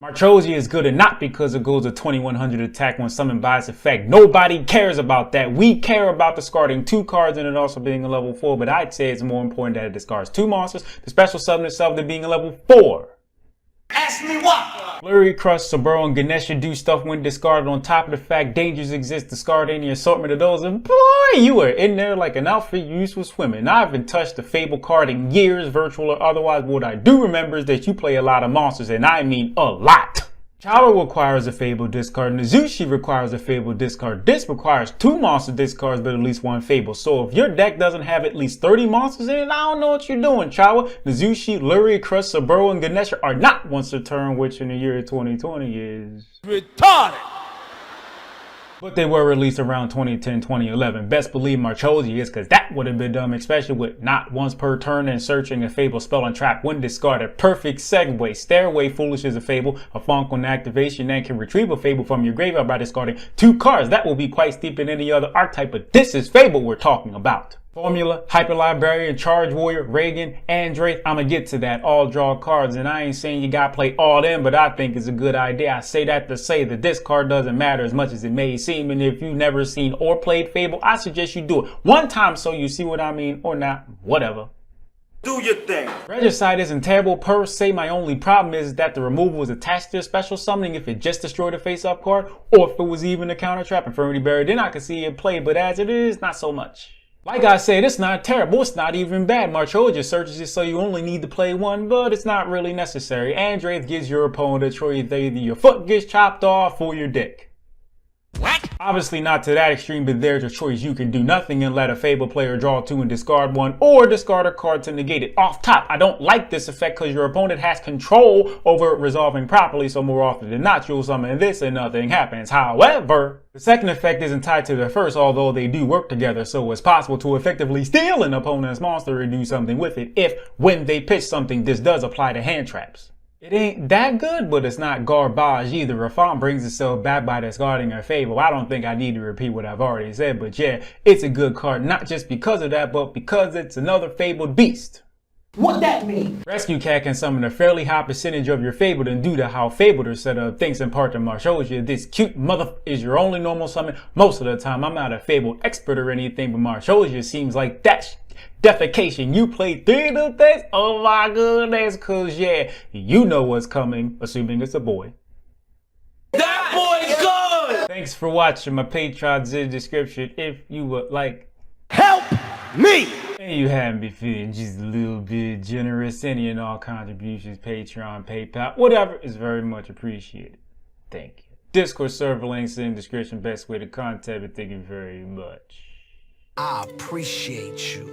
Marchosia is good and not because it goes a 2100 attack when summoned by its effect. Nobody cares about that. We care about discarding 2 cards and it also being a level 4, but I'd say it's more important that it discards 2 monsters, the special summon itself than being a level 4. Ask me what? Flurry, Crush, Saburo, and Ganesha do stuff when discarded. On top of the fact dangers exist, discard any assortment of those, and boy, you are in there like an outfit used for swimming. I haven't touched a Fabled card in years, virtual or otherwise, but what I do remember is that you play a lot of monsters, and I mean a lot. Chara requires a Fabled discard, Nazushi requires a Fabled discard. This requires 2 monster discards but at least 1 Fable. So if your deck doesn't have at least 30 monsters in it, I don't know what you're doing. Chara, Nazushi, Flurry, Crush, Saburo, and Ganesha are not once a turn, which in the year 2020 is retarded. But they were released around 2010, 2011. Best believe Marchosia is, because that would have been dumb, especially with not once per turn and searching a Fable spell and trap when discarded. Perfect segue. Stairway Foolish is a Fable, a Funk on activation, and can retrieve a Fable from your graveyard by discarding 2 cards. That will be quite steep in any other archetype, but this is Fable we're talking about. Formula, Hyper Librarian, Charge Warrior, Reagan, Andraith. I'ma get to that. All draw cards, and I ain't saying you gotta play all in, but I think it's a good idea. I say that to say that this card doesn't matter as much as it may seem, and if you've never seen or played Fable, I suggest you do it one time so you see what I mean, or not, whatever. Do your thing. Regicide isn't terrible per se. My only problem is that the removal is attached to a special summoning if it just destroyed a face-up card, or if it was even a counter trap. Infirmity Barrier, then I could see it played, but as it is, not so much. Like I said, it's not terrible, it's not even bad. Marchosia searches it so you only need to play 1, but it's not really necessary. Andraith gives your opponent a choice that either your foot gets chopped off or your dick. What? Obviously not to that extreme, but there's a choice. You can do nothing and let a Fable player draw 2 and discard 1, or discard a card to negate it. Off top, I don't like this effect because your opponent has control over it resolving properly, so more often than not you'll summon this and nothing happens. However, the second effect isn't tied to the first, although they do work together, so it's possible to effectively steal an opponent's monster and do something with it if, when they pitch something, this does apply to hand traps. It ain't that good, but it's not garbage either. A font brings itself back by discarding a Fable. I don't think I need to repeat what I've already said, but yeah, it's a good card, not just because of that, but because it's another Fabled beast. What that mean? Rescue Cat can summon a fairly high percentage of your Fabled, and due to how Fabled are set up, thanks in part to Marchosia, this cute mother is your only normal summon most of the time. I'm not a Fabled expert or anything, but Marchosia seems like that's defecation. You played 3 of things? Oh my goodness, cause yeah, you know what's coming, assuming it's a boy. That boy's good! Thanks for watching. My Patreon's in the description if you would like Help me! and you haven't been feeling just a little bit generous. Any and all contributions, Patreon, PayPal, whatever is very much appreciated. Thank you. Discord server links in the description. Best way to contact me. Thank you very much. I appreciate you.